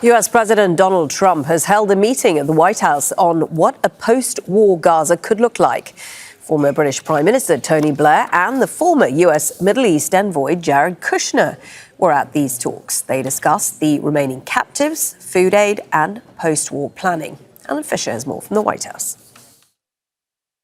US President Donald Trump has held a meeting at the White House on what a post-war Gaza could look like. Former British Prime Minister Tony Blair and the former US Middle East envoy Jared Kushner were at these talks. They discussed the remaining captives, food aid and post-war planning. Alan Fisher has more from the White House.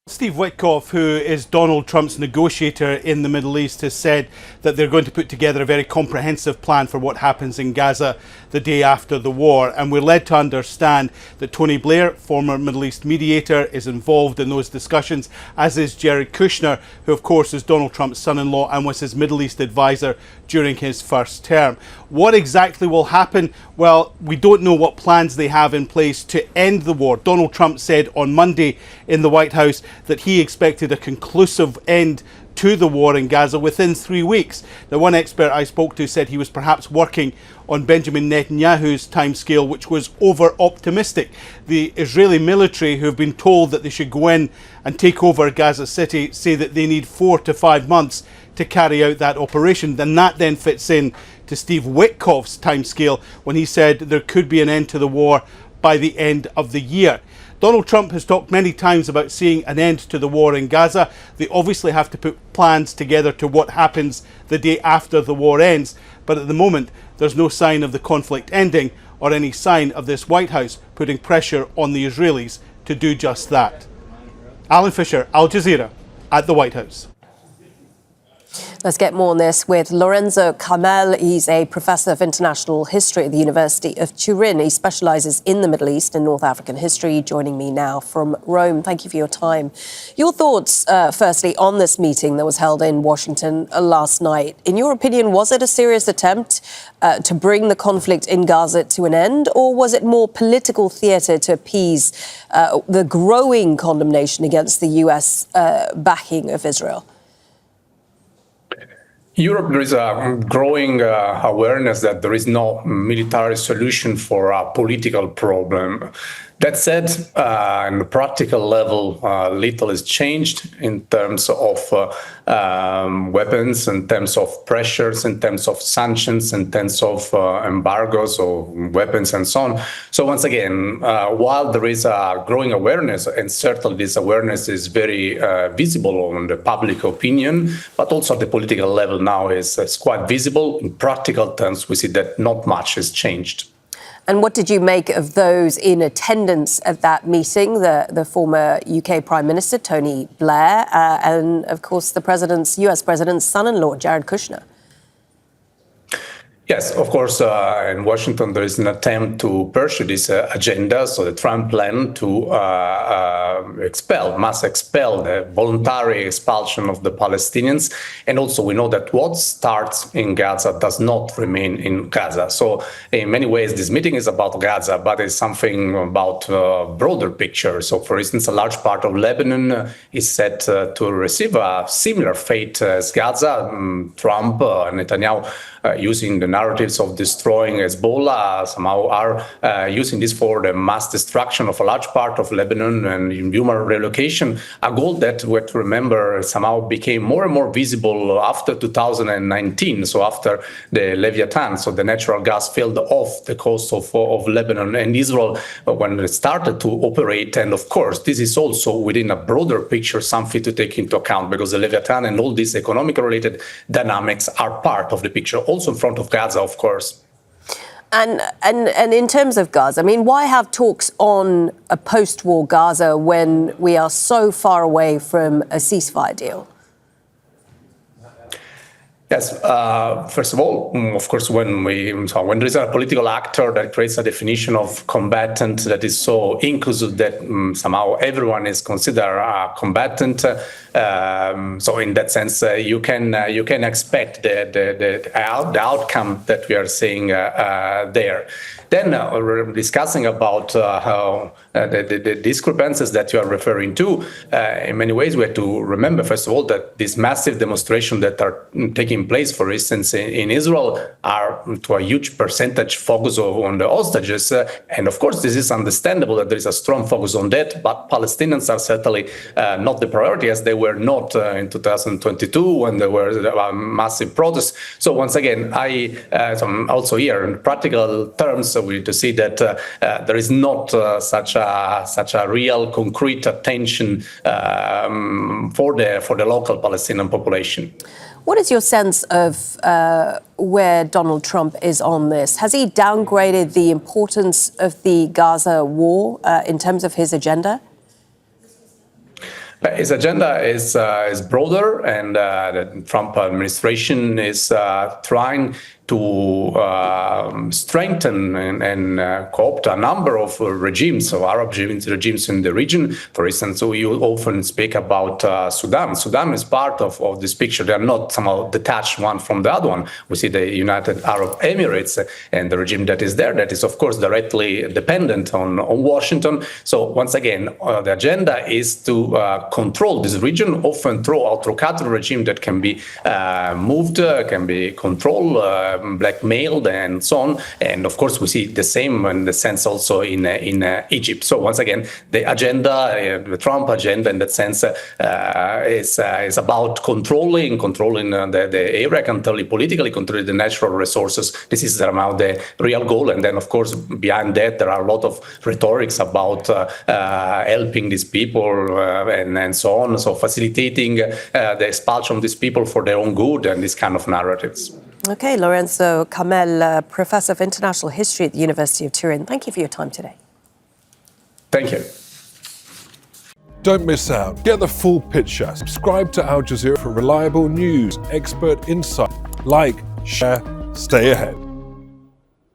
Steve Witkoff, who is Donald Trump's negotiator in the Middle East, has said that they're going to put together a very comprehensive plan for what happens in Gaza the day after the war. And we're led to understand that Tony Blair, former Middle East mediator, is involved in those discussions, as is Jared Kushner, who of course is Donald Trump's son-in-law and was his Middle East advisor during his first term. What exactly will happen? Well, we don't know what plans they have in place to end the war. Donald Trump said on Monday in the White House that he expected a conclusive end to the war in Gaza within 3 weeks. Now, one expert I spoke to said he was perhaps working on Benjamin Netanyahu's timescale, which was over-optimistic. The Israeli military, who have been told that they should go in and take over Gaza City, say that they need 4 to 5 months to carry out that operation. Then that then fits in to Steve Witkoff's timescale when he said there could be an end to the war by the end of the year. Donald Trump has talked many times about seeing an end to the war in Gaza. They obviously have to put plans together to what happens the day after the war ends. But at the moment, there's no sign of the conflict ending or any sign of this White House putting pressure on the Israelis to do just that. Alan Fisher, Al Jazeera, at the White House. Let's get more on this with Lorenzo Kamel. He's a professor of international history at the University of Turin. He specialises in the Middle East and North African history, joining me now from Rome. Thank you for your time. Your thoughts, firstly, on this meeting that was held in Washington last night. In your opinion, was it a serious attempt to bring the conflict in Gaza to an end, or was it more political theatre to appease the growing condemnation against the US backing of Israel? Europe, there is a growing awareness that there is no military solution for a political problem. That said, on the practical level, little has changed in terms of weapons, in terms of pressures, in terms of sanctions, in terms of embargoes of weapons and so on. So once again, while there is a growing awareness, and certainly this awareness is very visible on the public opinion, but also at the political level now is quite visible. In practical terms, we see that not much has changed. And what did you make of those in attendance at that meeting, the former UK Prime Minister, Tony Blair, and, of course, the US President's son-in-law, Jared Kushner? Yes, of course, in Washington, there is an attempt to pursue this agenda, so the Trump plan to mass expel the voluntary expulsion of the Palestinians. And also we know that what starts in Gaza does not remain in Gaza. So in many ways, this meeting is about Gaza, but it's something about a broader picture. So for instance, a large part of Lebanon is set to receive a similar fate as Gaza. Trump, Netanyahu, using the narratives of destroying Hezbollah, somehow are using this for the mass destruction of a large part of Lebanon and human relocation, a goal that, we have to remember, somehow became more and more visible after 2019, so after the Leviathan, so the natural gas field off the coast of Lebanon and Israel when it started to operate. And of course, this is also within a broader picture, something to take into account, because the Leviathan and all these economic-related dynamics are part of the picture, also in front of Gaza, of course. And in terms of Gaza, I mean, why have talks on a post-war Gaza when we are so far away from a ceasefire deal? Yes, first of all, of course, when there is a political actor that creates a definition of combatant that is so inclusive that somehow everyone is considered a combatant, so in that sense, you can expect the outcome that we are seeing there. Then we're discussing about how the discrepancies that you are referring to. In many ways, we have to remember, first of all, that these massive demonstrations that are taking taking place, for instance, in Israel, are to a huge percentage focus on the hostages. And of course, this is understandable that there is a strong focus on that, but Palestinians are certainly not the priority, as they were not in 2022 when there were massive protests. So once again, also here in practical terms, we need to see that there is not such a real concrete attention for the local Palestinian population. What is your sense of where Donald Trump is on this? Has he downgraded the importance of the Gaza war in terms of his agenda? His agenda is broader, and the Trump administration is trying to strengthen and co-opt a number of regimes, so Arab regimes in the region. For instance, so you often speak about Sudan. Sudan is part of this picture. They are not somehow detached one from the other one. We see the United Arab Emirates and the regime that is there, that is, of course, directly dependent on Washington. So once again, the agenda is to control this region, often through autocratic regime that can be moved, can be controlled, blackmailed, and so on. And of course, we see the same in the sense also in Egypt. So once again, the agenda, the Trump agenda, in that sense, is about controlling the area, politically controlling the natural resources. This is around the real goal. And then, of course, behind that, there are a lot of rhetorics about helping these people and so on. So facilitating the expulsion of these people for their own good and these kind of narratives. Okay, Lorenzo Kamel, Professor of International History at the University of Turin. Thank you for your time today. Thank you. Don't miss out. Get the full picture. Subscribe to Al Jazeera for reliable news, expert insight. Like, share, stay ahead.